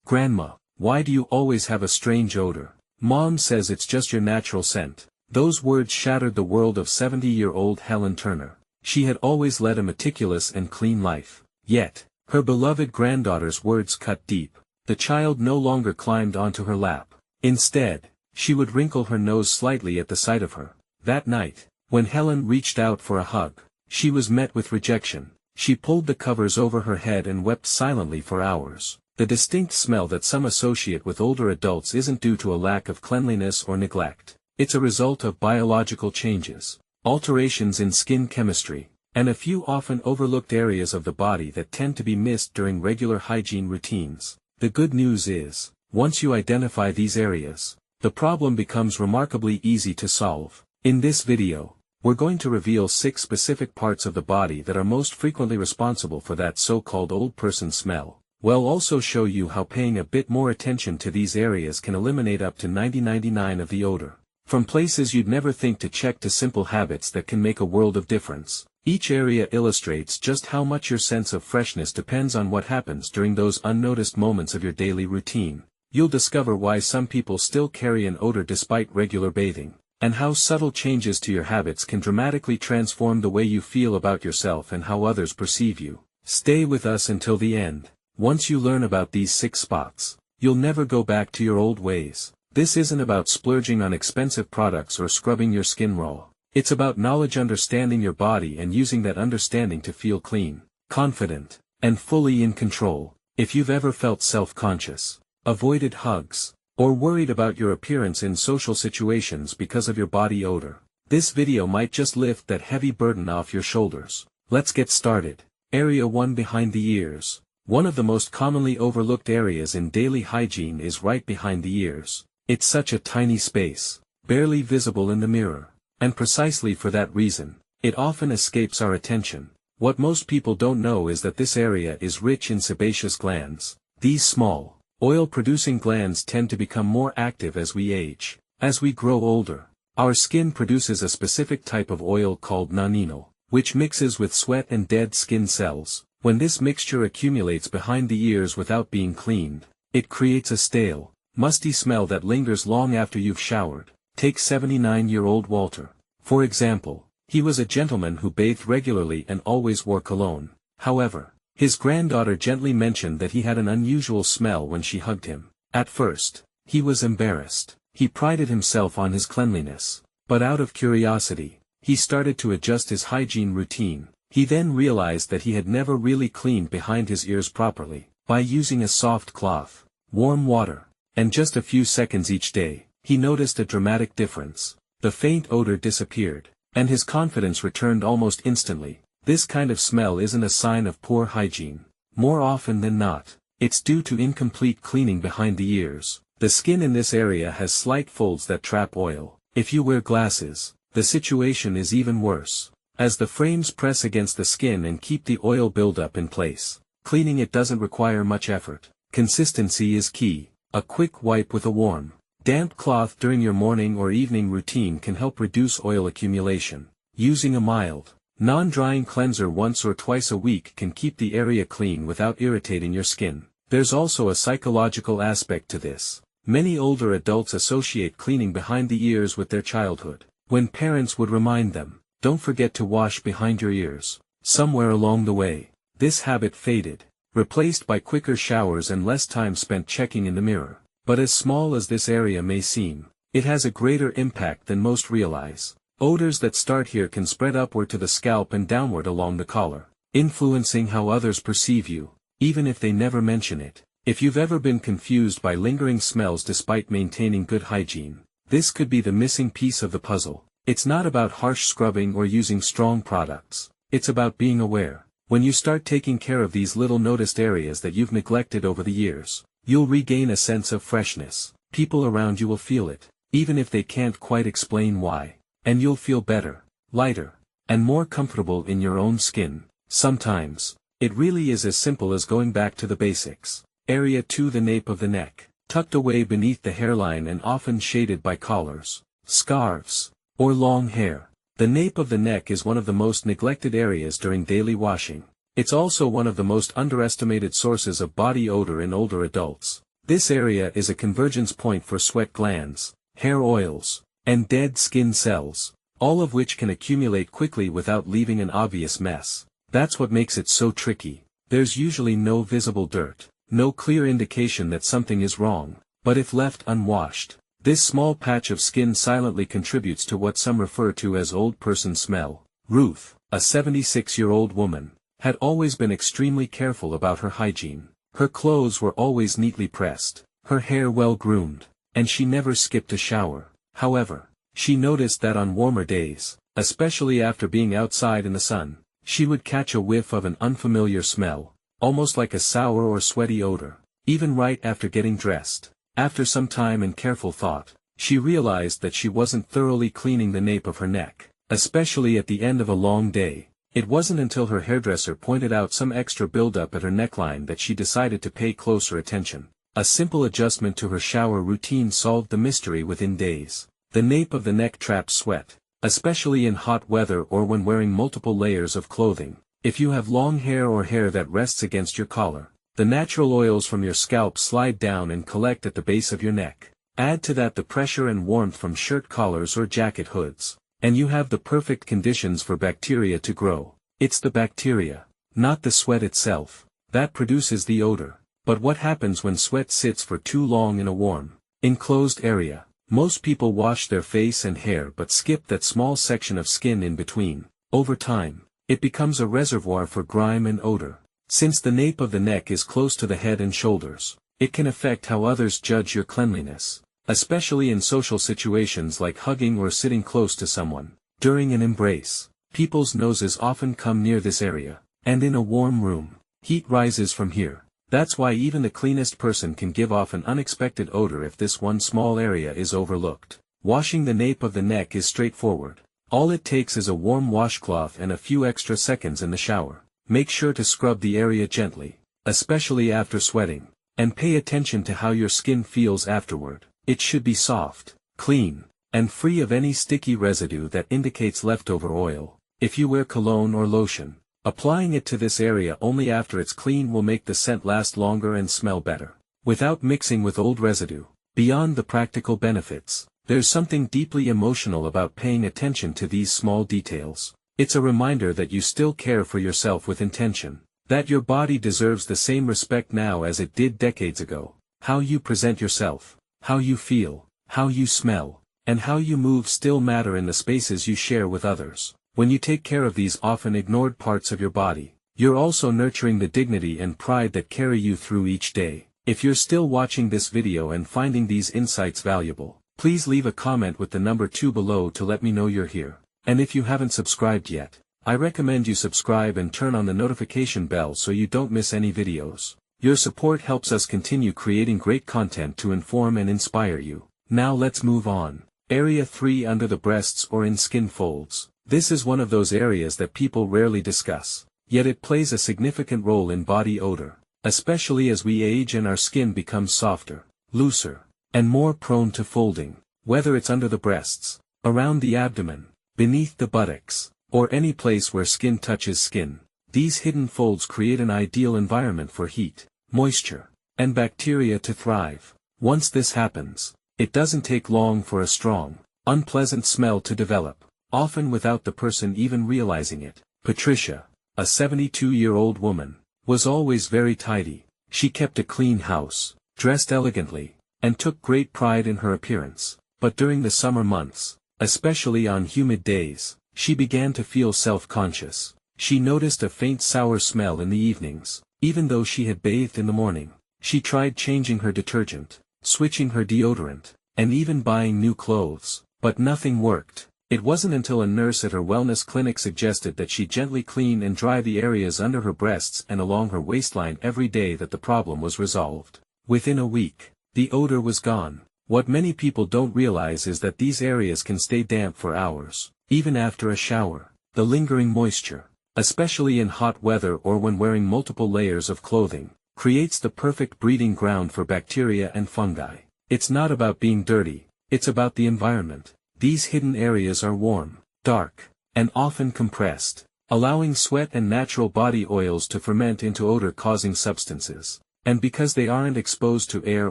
Grandma, why do you always have a strange odor? Mom says it's just your natural scent. Those words shattered the world of 70-year-old Helen Turner. She had always led a meticulous and clean life. Yet, her beloved granddaughter's words cut deep. The child no longer climbed onto her lap. Instead, she would wrinkle her nose slightly at the sight of her. That night, when Helen reached out for a hug, she was met with rejection. She pulled the covers over her head and wept silently for hours. The distinct smell that some associate with older adults isn't due to a lack of cleanliness or neglect. It's a result of biological changes, alterations in skin chemistry, and a few often overlooked areas of the body that tend to be missed during regular hygiene routines. The good news is, once you identify these areas, the problem becomes remarkably easy to solve. In this video, we're going to reveal 6 specific parts of the body that are most frequently responsible for that so-called old person smell. We'll also show you how paying a bit more attention to these areas can eliminate up to 99% of the odor. From places you'd never think to check to simple habits that can make a world of difference. Each area illustrates just how much your sense of freshness depends on what happens during those unnoticed moments of your daily routine. You'll discover why some people still carry an odor despite regular bathing, and how subtle changes to your habits can dramatically transform the way you feel about yourself and how others perceive you. Stay with us until the end. Once you learn about these 6 spots, you'll never go back to your old ways. This isn't about splurging on expensive products or scrubbing your skin raw. It's about knowledge, understanding your body, and using that understanding to feel clean, confident, and fully in control. If you've ever felt self-conscious, avoided hugs, or worried about your appearance in social situations because of your body odor, this video might just lift that heavy burden off your shoulders. Let's get started. Area 1: Behind the ears. One of the most commonly overlooked areas in daily hygiene is right behind the ears. It's such a tiny space, barely visible in the mirror, and precisely for that reason, it often escapes our attention. What most people don't know is that this area is rich in sebaceous glands. These small, oil-producing glands tend to become more active as we age. As we grow older, our skin produces a specific type of oil called nonenal, which mixes with sweat and dead skin cells. When this mixture accumulates behind the ears without being cleaned, it creates a stale, musty smell that lingers long after you've showered. Take 79-year-old Walter. For example, he was a gentleman who bathed regularly and always wore cologne. However, his granddaughter gently mentioned that he had an unusual smell when she hugged him. At first, he was embarrassed. He prided himself on his cleanliness. But out of curiosity, he started to adjust his hygiene routine. He then realized that he had never really cleaned behind his ears properly. By using a soft cloth, warm water, and just a few seconds each day, he noticed a dramatic difference. The faint odor disappeared, and his confidence returned almost instantly. This kind of smell isn't a sign of poor hygiene. More often than not, it's due to incomplete cleaning behind the ears. The skin in this area has slight folds that trap oil. If you wear glasses, the situation is even worse, as the frames press against the skin and keep the oil buildup in place. Cleaning it doesn't require much effort. Consistency is key. A quick wipe with a warm, damp cloth during your morning or evening routine can help reduce oil accumulation. Using a mild, non-drying cleanser once or twice a week can keep the area clean without irritating your skin. There's also a psychological aspect to this. Many older adults associate cleaning behind the ears with their childhood. When parents would remind them, "Don't forget to wash behind your ears," somewhere along the way, this habit faded, replaced by quicker showers and less time spent checking in the mirror. But as small as this area may seem, it has a greater impact than most realize. Odors that start here can spread upward to the scalp and downward along the collar, influencing how others perceive you, even if they never mention it. If you've ever been confused by lingering smells despite maintaining good hygiene, this could be the missing piece of the puzzle. It's not about harsh scrubbing or using strong products. It's about being aware. When you start taking care of these little noticed areas that you've neglected over the years, you'll regain a sense of freshness. People around you will feel it, even if they can't quite explain why. And you'll feel better, lighter, and more comfortable in your own skin. Sometimes, it really is as simple as going back to the basics. Area 2: The nape of the neck. Tucked away beneath the hairline and often shaded by collars, scarves, or long hair. The nape of the neck is one of the most neglected areas during daily washing. It's also one of the most underestimated sources of body odor in older adults. This area is a convergence point for sweat glands, hair oils, and dead skin cells, all of which can accumulate quickly without leaving an obvious mess. That's what makes it so tricky. There's usually no visible dirt, no clear indication that something is wrong, but if left unwashed, this small patch of skin silently contributes to what some refer to as old person smell. Ruth, a 76-year-old woman, had always been extremely careful about her hygiene. Her clothes were always neatly pressed, her hair well groomed, and she never skipped a shower. However, she noticed that on warmer days, especially after being outside in the sun, she would catch a whiff of an unfamiliar smell, almost like a sour or sweaty odor, even right after getting dressed. After some time and careful thought, she realized that she wasn't thoroughly cleaning the nape of her neck, especially at the end of a long day. It wasn't until her hairdresser pointed out some extra buildup at her neckline that she decided to pay closer attention. A simple adjustment to her shower routine solved the mystery within days. The nape of the neck traps sweat, especially in hot weather or when wearing multiple layers of clothing. If you have long hair or hair that rests against your collar, the natural oils from your scalp slide down and collect at the base of your neck. Add to that the pressure and warmth from shirt collars or jacket hoods, and you have the perfect conditions for bacteria to grow. It's the bacteria, not the sweat itself, that produces the odor. But what happens when sweat sits for too long in a warm, enclosed area? Most people wash their face and hair but skip that small section of skin in between. Over time, it becomes a reservoir for grime and odor. Since the nape of the neck is close to the head and shoulders, it can affect how others judge your cleanliness, especially in social situations like hugging or sitting close to someone. During an embrace, people's noses often come near this area, and in a warm room, heat rises from here. That's why even the cleanest person can give off an unexpected odor if this one small area is overlooked. Washing the nape of the neck is straightforward. All it takes is a warm washcloth and a few extra seconds in the shower. Make sure to scrub the area gently, especially after sweating, and pay attention to how your skin feels afterward. It should be soft, clean, and free of any sticky residue that indicates leftover oil. If you wear cologne or lotion, applying it to this area only after it's clean will make the scent last longer and smell better, without mixing with old residue. Beyond the practical benefits, there's something deeply emotional about paying attention to these small details. It's a reminder that you still care for yourself with intention, that your body deserves the same respect now as it did decades ago. How you present yourself, how you feel, how you smell, and how you move still matter in the spaces you share with others. When you take care of these often ignored parts of your body, you're also nurturing the dignity and pride that carry you through each day. If you're still watching this video and finding these insights valuable, please leave a comment with the number 2 below to let me know you're here. And if you haven't subscribed yet, I recommend you subscribe and turn on the notification bell so you don't miss any videos. Your support helps us continue creating great content to inform and inspire you. Now let's move on. Area 3, under the breasts or in skin folds. This is one of those areas that people rarely discuss, yet it plays a significant role in body odor, especially as we age and our skin becomes softer, looser, and more prone to folding. Whether it's under the breasts, around the abdomen, beneath the buttocks, or any place where skin touches skin, these hidden folds create an ideal environment for heat, moisture, and bacteria to thrive. Once this happens, it doesn't take long for a strong, unpleasant smell to develop, often without the person even realizing it. Patricia, a 72-year-old woman, was always very tidy. She kept a clean house, dressed elegantly, and took great pride in her appearance. But during the summer months, especially on humid days, she began to feel self-conscious. She noticed a faint sour smell in the evenings, even though she had bathed in the morning. She tried changing her detergent, switching her deodorant, and even buying new clothes, but nothing worked. It wasn't until a nurse at her wellness clinic suggested that she gently clean and dry the areas under her breasts and along her waistline every day that the problem was resolved. Within a week, the odor was gone. What many people don't realize is that these areas can stay damp for hours, even after a shower. The lingering moisture, especially in hot weather or when wearing multiple layers of clothing, creates the perfect breeding ground for bacteria and fungi. It's not about being dirty, it's about the environment. These hidden areas are warm, dark, and often compressed, allowing sweat and natural body oils to ferment into odor-causing substances. and because they aren't exposed to air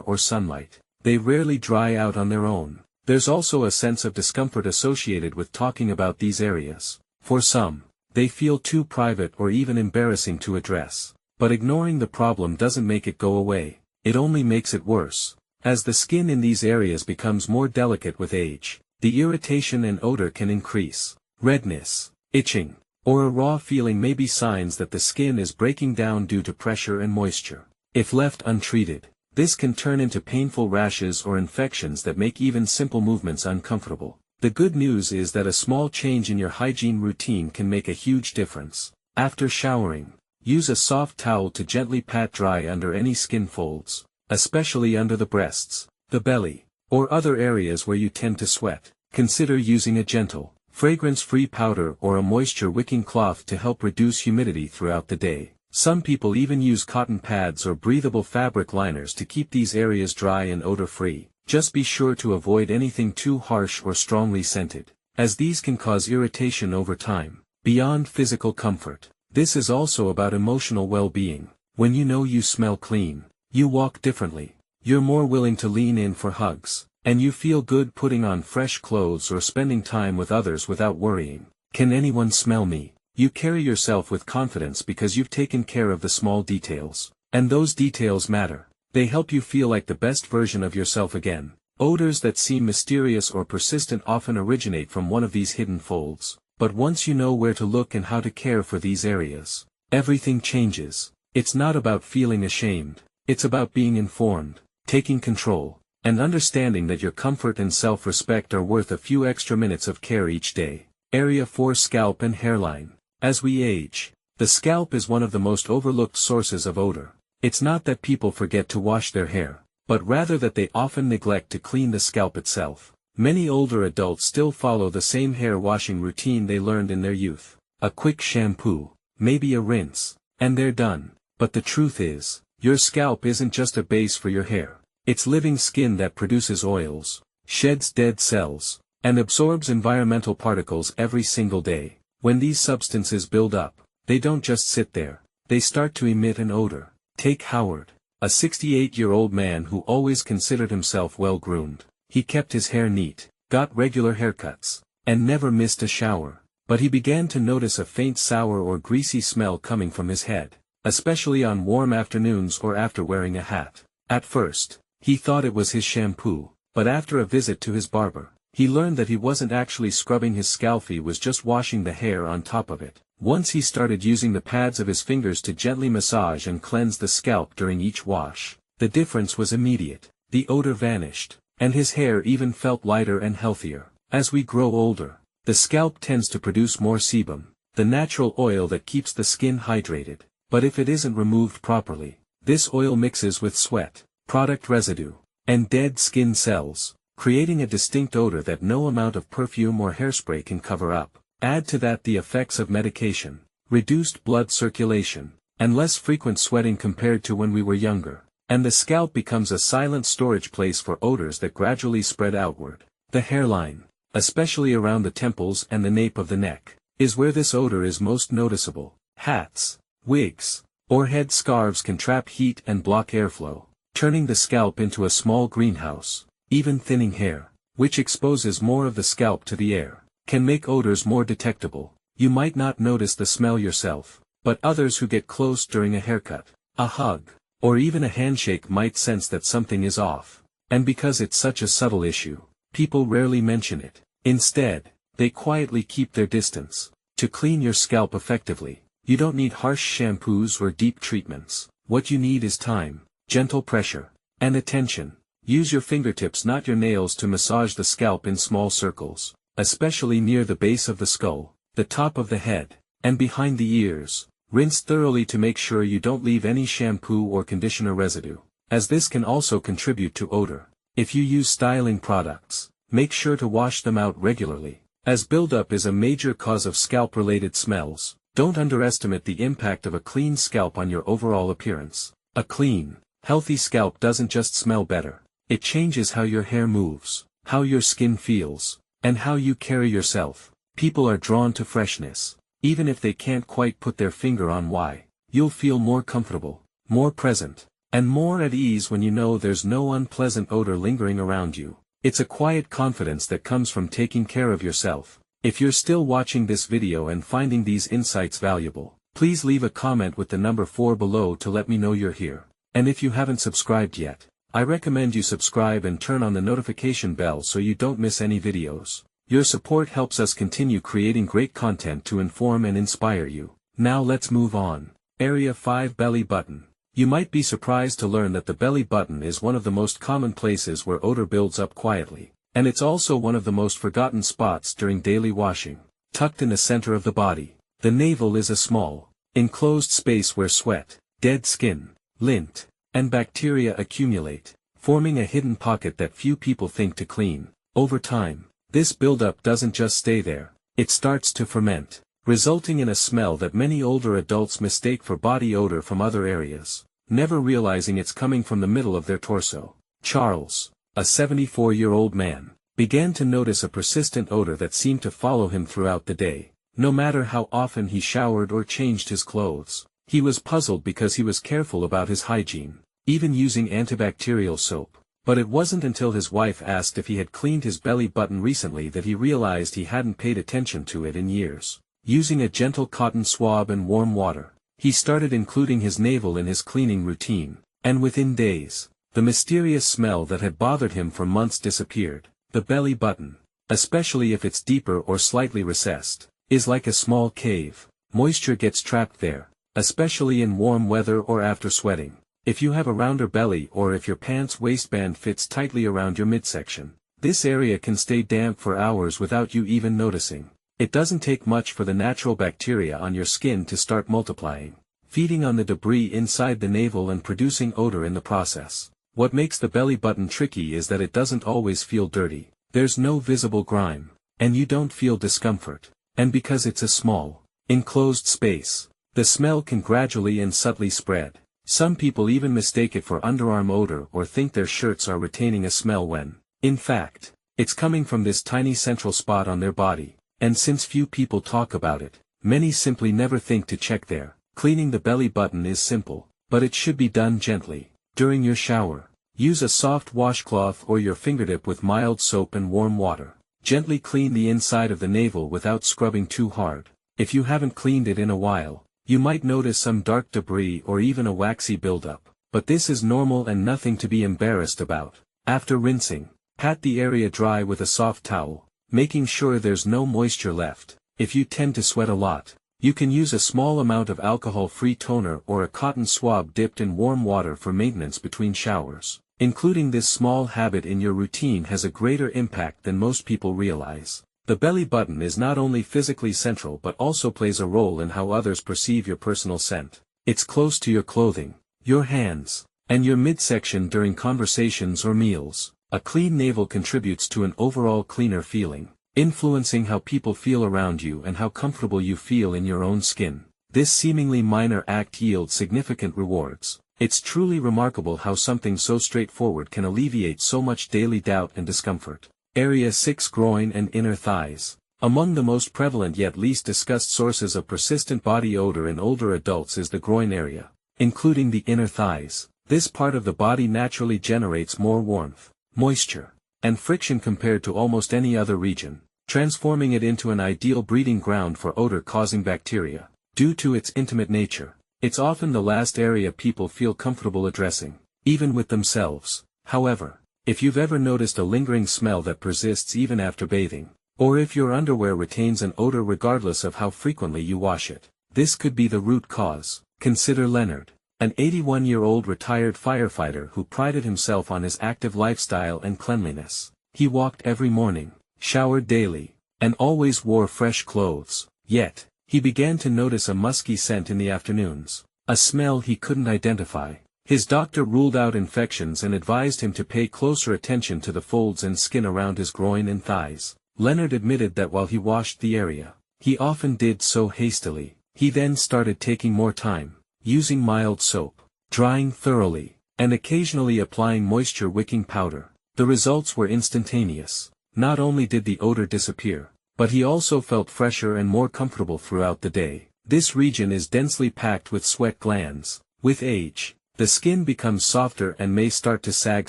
or sunlight, they rarely dry out on their own. There's also a sense of discomfort associated with talking about these areas. For some, they feel too private or even embarrassing to address. But ignoring the problem doesn't make it go away, it only makes it worse. As the skin in these areas becomes more delicate with age, the irritation and odor can increase. Redness, itching, or a raw feeling may be signs that the skin is breaking down due to pressure and moisture. If left untreated, this can turn into painful rashes or infections that make even simple movements uncomfortable. The good news is that a small change in your hygiene routine can make a huge difference. After showering, use a soft towel to gently pat dry under any skin folds, especially under the breasts, the belly, or other areas where you tend to sweat. Consider using a gentle, fragrance-free powder or a moisture-wicking cloth to help reduce humidity throughout the day. Some people even use cotton pads or breathable fabric liners to keep these areas dry and odor-free. Just be sure to avoid anything too harsh or strongly scented, as these can cause irritation over time. Beyond physical comfort, this is also about emotional well-being. When you know you smell clean, you walk differently, you're more willing to lean in for hugs, and you feel good putting on fresh clothes or spending time with others without worrying, "Can anyone smell me?" You carry yourself with confidence because you've taken care of the small details. And those details matter. They help you feel like the best version of yourself again. Odors that seem mysterious or persistent often originate from one of these hidden folds. But once you know where to look and how to care for these areas, everything changes. It's not about feeling ashamed. It's about being informed, taking control, and understanding that your comfort and self-respect are worth a few extra minutes of care each day. Area 4: Scalp and Hairline. As we age, the scalp is one of the most overlooked sources of odor. It's not that people forget to wash their hair, but rather that they often neglect to clean the scalp itself. Many older adults still follow the same hair washing routine they learned in their youth. A quick shampoo, maybe a rinse, and they're done. But the truth is, your scalp isn't just a base for your hair. It's living skin that produces oils, sheds dead cells, and absorbs environmental particles every single day. When these substances build up, they don't just sit there, they start to emit an odor. Take Howard, a 68-year-old man who always considered himself well-groomed. He kept his hair neat, got regular haircuts, and never missed a shower. But he began to notice a faint sour or greasy smell coming from his head, especially on warm afternoons or after wearing a hat. At first, he thought it was his shampoo, but after a visit to his barber, he learned that he wasn't actually scrubbing his scalp, he was just washing the hair on top of it. Once he started using the pads of his fingers to gently massage and cleanse the scalp during each wash, the difference was immediate. The odor vanished, and his hair even felt lighter and healthier. As we grow older, the scalp tends to produce more sebum, the natural oil that keeps the skin hydrated. But if it isn't removed properly, this oil mixes with sweat, product residue, and dead skin cells, creating a distinct odor that no amount of perfume or hairspray can cover up. Add to that the effects of medication, reduced blood circulation, and less frequent sweating compared to when we were younger, and the scalp becomes a silent storage place for odors that gradually spread outward. The hairline, especially around the temples and the nape of the neck, is where this odor is most noticeable. Hats, wigs, or head scarves can trap heat and block airflow, turning the scalp into a small greenhouse. Even thinning hair, which exposes more of the scalp to the air, can make odors more detectable. You might not notice the smell yourself, but others who get close during a haircut, a hug, or even a handshake might sense that something is off. And because it's such a subtle issue, people rarely mention it. Instead, they quietly keep their distance. To clean your scalp effectively, you don't need harsh shampoos or deep treatments. What you need is time, gentle pressure, and attention. Use your fingertips, not your nails, to massage the scalp in small circles, especially near the base of the skull, the top of the head, and behind the ears. Rinse thoroughly to make sure you don't leave any shampoo or conditioner residue, as this can also contribute to odor. If you use styling products, make sure to wash them out regularly, as buildup is a major cause of scalp-related smells. Don't underestimate the impact of a clean scalp on your overall appearance. A clean, healthy scalp doesn't just smell better. It changes how your hair moves, how your skin feels, and how you carry yourself. People are drawn to freshness, even if they can't quite put their finger on why. You'll feel more comfortable, more present, and more at ease when you know there's no unpleasant odor lingering around you. It's a quiet confidence that comes from taking care of yourself. If you're still watching this video and finding these insights valuable, please leave a comment with the number 4 below to let me know you're here. And if you haven't subscribed yet, I recommend you subscribe and turn on the notification bell so you don't miss any videos. Your support helps us continue creating great content to inform and inspire you. Now let's move on. Area 5 Belly Button. You might be surprised to learn that the belly button is one of the most common places where odor builds up quietly, and it's also one of the most forgotten spots during daily washing. Tucked in the center of the body, the navel is a small, enclosed space where sweat, dead skin, lint, and bacteria accumulate, forming a hidden pocket that few people think to clean. Over time, this buildup doesn't just stay there, it starts to ferment, resulting in a smell that many older adults mistake for body odor from other areas, never realizing it's coming from the middle of their torso. Charles, a 74-year-old man, began to notice a persistent odor that seemed to follow him throughout the day, no matter how often he showered or changed his clothes. He was puzzled because he was careful about his hygiene, even using antibacterial soap. But it wasn't until his wife asked if he had cleaned his belly button recently that he realized he hadn't paid attention to it in years. Using a gentle cotton swab and warm water, he started including his navel in his cleaning routine, and within days, the mysterious smell that had bothered him for months disappeared. The belly button, especially if it's deeper or slightly recessed, is like a small cave. Moisture gets trapped there, especially in warm weather or after sweating. If you have a rounder belly or if your pants waistband fits tightly around your midsection, this area can stay damp for hours without you even noticing. It doesn't take much for the natural bacteria on your skin to start multiplying, feeding on the debris inside the navel and producing odor in the process. What makes the belly button tricky is that it doesn't always feel dirty. There's no visible grime, and you don't feel discomfort. And because it's a small, enclosed space, the smell can gradually and subtly spread. Some people even mistake it for underarm odor or think their shirts are retaining a smell when, in fact, it's coming from this tiny central spot on their body. And since few people talk about it, many simply never think to check there. Cleaning the belly button is simple, but it should be done gently. During your shower, use a soft washcloth or your fingertip with mild soap and warm water. Gently clean the inside of the navel without scrubbing too hard. If you haven't cleaned it in a while, you might notice some dark debris or even a waxy buildup, but this is normal and nothing to be embarrassed about. After rinsing, pat the area dry with a soft towel, making sure there's no moisture left. If you tend to sweat a lot, you can use a small amount of alcohol-free toner or a cotton swab dipped in warm water for maintenance between showers. Including this small habit in your routine has a greater impact than most people realize. The belly button is not only physically central but also plays a role in how others perceive your personal scent. It's close to your clothing, your hands, and your midsection during conversations or meals. A clean navel contributes to an overall cleaner feeling, influencing how people feel around you and how comfortable you feel in your own skin. This seemingly minor act yields significant rewards. It's truly remarkable how something so straightforward can alleviate so much daily doubt and discomfort. Area 6 Groin and Inner Thighs. Among the most prevalent yet least discussed sources of persistent body odor in older adults is the groin area, including the inner thighs. This part of the body naturally generates more warmth, moisture, and friction compared to almost any other region, transforming it into an ideal breeding ground for odor-causing bacteria. Due to its intimate nature, it's often the last area people feel comfortable addressing, even with themselves. However, if you've ever noticed a lingering smell that persists even after bathing, or if your underwear retains an odor regardless of how frequently you wash it, this could be the root cause. Consider Leonard, an 81-year-old retired firefighter who prided himself on his active lifestyle and cleanliness. He walked every morning, showered daily, and always wore fresh clothes. Yet, he began to notice a musky scent in the afternoons, a smell he couldn't identify. His doctor ruled out infections and advised him to pay closer attention to the folds and skin around his groin and thighs. Leonard admitted that while he washed the area, he often did so hastily. He then started taking more time, using mild soap, drying thoroughly, and occasionally applying moisture-wicking powder. The results were instantaneous. Not only did the odor disappear, but he also felt fresher and more comfortable throughout the day. This region is densely packed with sweat glands. With age, the skin becomes softer and may start to sag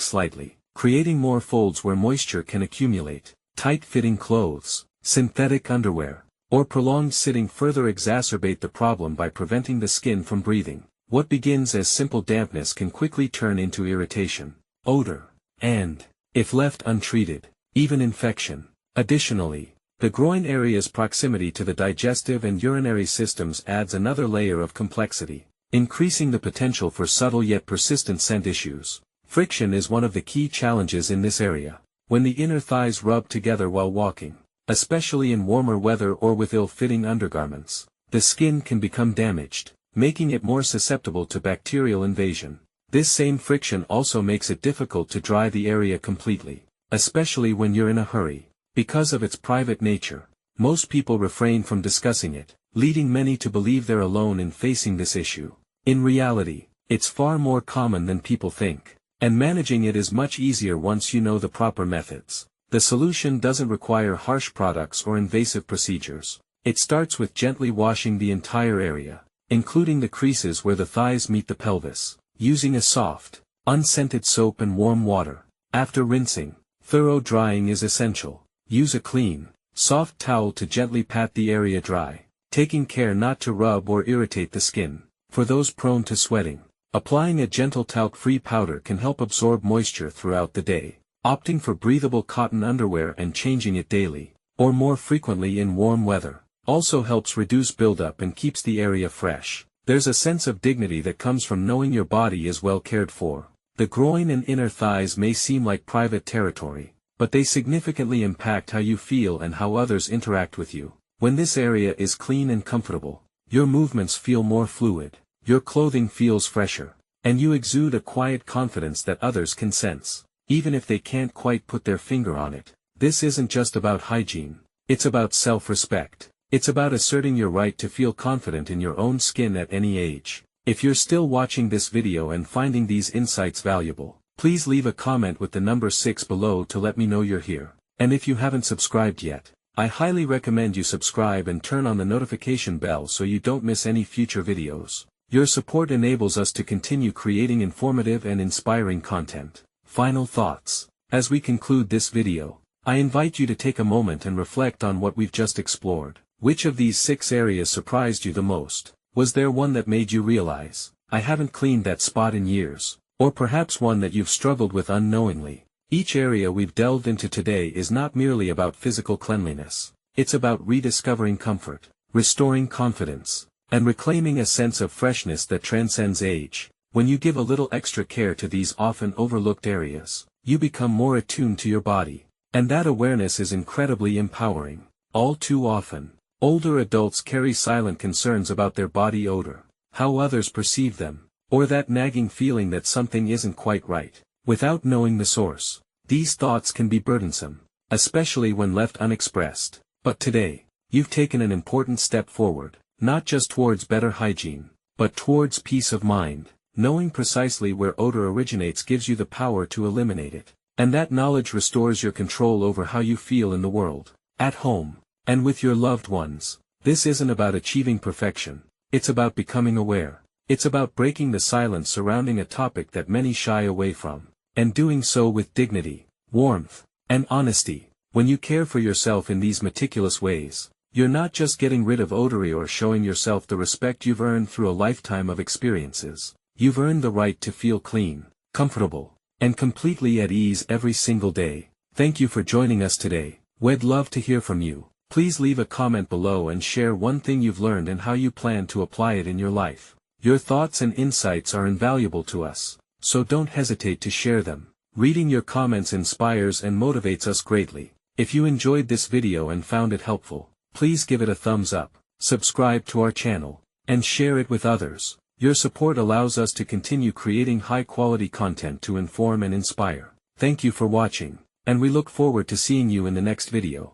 slightly, creating more folds where moisture can accumulate. Tight-fitting clothes, synthetic underwear, or prolonged sitting further exacerbate the problem by preventing the skin from breathing. What begins as simple dampness can quickly turn into irritation, odor, and, if left untreated, even infection. Additionally, the groin area's proximity to the digestive and urinary systems adds another layer of complexity, increasing the potential for subtle yet persistent scent issues. Friction is one of the key challenges in this area. When the inner thighs rub together while walking, especially in warmer weather or with ill-fitting undergarments, the skin can become damaged, making it more susceptible to bacterial invasion. This same friction also makes it difficult to dry the area completely, especially when you're in a hurry. Because of its private nature, most people refrain from discussing it, leading many to believe they're alone in facing this issue. In reality, it's far more common than people think, and managing it is much easier once you know the proper methods. The solution doesn't require harsh products or invasive procedures. It starts with gently washing the entire area, including the creases where the thighs meet the pelvis, using a soft, unscented soap and warm water. After rinsing, thorough drying is essential. Use a clean, soft towel to gently pat the area dry, taking care not to rub or irritate the skin. For those prone to sweating, applying a gentle talc-free powder can help absorb moisture throughout the day. Opting for breathable cotton underwear and changing it daily, or more frequently in warm weather, also helps reduce buildup and keeps the area fresh. There's a sense of dignity that comes from knowing your body is well cared for. The groin and inner thighs may seem like private territory, but they significantly impact how you feel and how others interact with you. When this area is clean and comfortable, your movements feel more fluid, your clothing feels fresher, and you exude a quiet confidence that others can sense, even if they can't quite put their finger on it. This isn't just about hygiene, it's about self-respect. It's about asserting your right to feel confident in your own skin at any age. If you're still watching this video and finding these insights valuable, please leave a comment with the number 6 below to let me know you're here. And if you haven't subscribed yet, I highly recommend you subscribe and turn on the notification bell so you don't miss any future videos. Your support enables us to continue creating informative and inspiring content. Final thoughts. As we conclude this video, I invite you to take a moment and reflect on what we've just explored. Which of these 6 areas surprised you the most? Was there one that made you realize, I haven't cleaned that spot in years? Or perhaps one that you've struggled with unknowingly? Each area we've delved into today is not merely about physical cleanliness. It's about rediscovering comfort, restoring confidence, and reclaiming a sense of freshness that transcends age. When you give a little extra care to these often overlooked areas, you become more attuned to your body. And that awareness is incredibly empowering. All too often, older adults carry silent concerns about their body odor, how others perceive them, or that nagging feeling that something isn't quite right. Without knowing the source, these thoughts can be burdensome, especially when left unexpressed. But today, you've taken an important step forward, not just towards better hygiene, but towards peace of mind. Knowing precisely where odor originates gives you the power to eliminate it, and that knowledge restores your control over how you feel in the world, at home, and with your loved ones. This isn't about achieving perfection, it's about becoming aware. It's about breaking the silence surrounding a topic that many shy away from, and doing so with dignity, warmth, and honesty. When you care for yourself in these meticulous ways, you're not just getting rid of odor or showing yourself the respect you've earned through a lifetime of experiences. You've earned the right to feel clean, comfortable, and completely at ease every single day. Thank you for joining us today. We'd love to hear from you. Please leave a comment below and share one thing you've learned and how you plan to apply it in your life. Your thoughts and insights are invaluable to us, so don't hesitate to share them. Reading your comments inspires and motivates us greatly. If you enjoyed this video and found it helpful, please give it a thumbs up, subscribe to our channel, and share it with others. Your support allows us to continue creating high-quality content to inform and inspire. Thank you for watching, and we look forward to seeing you in the next video.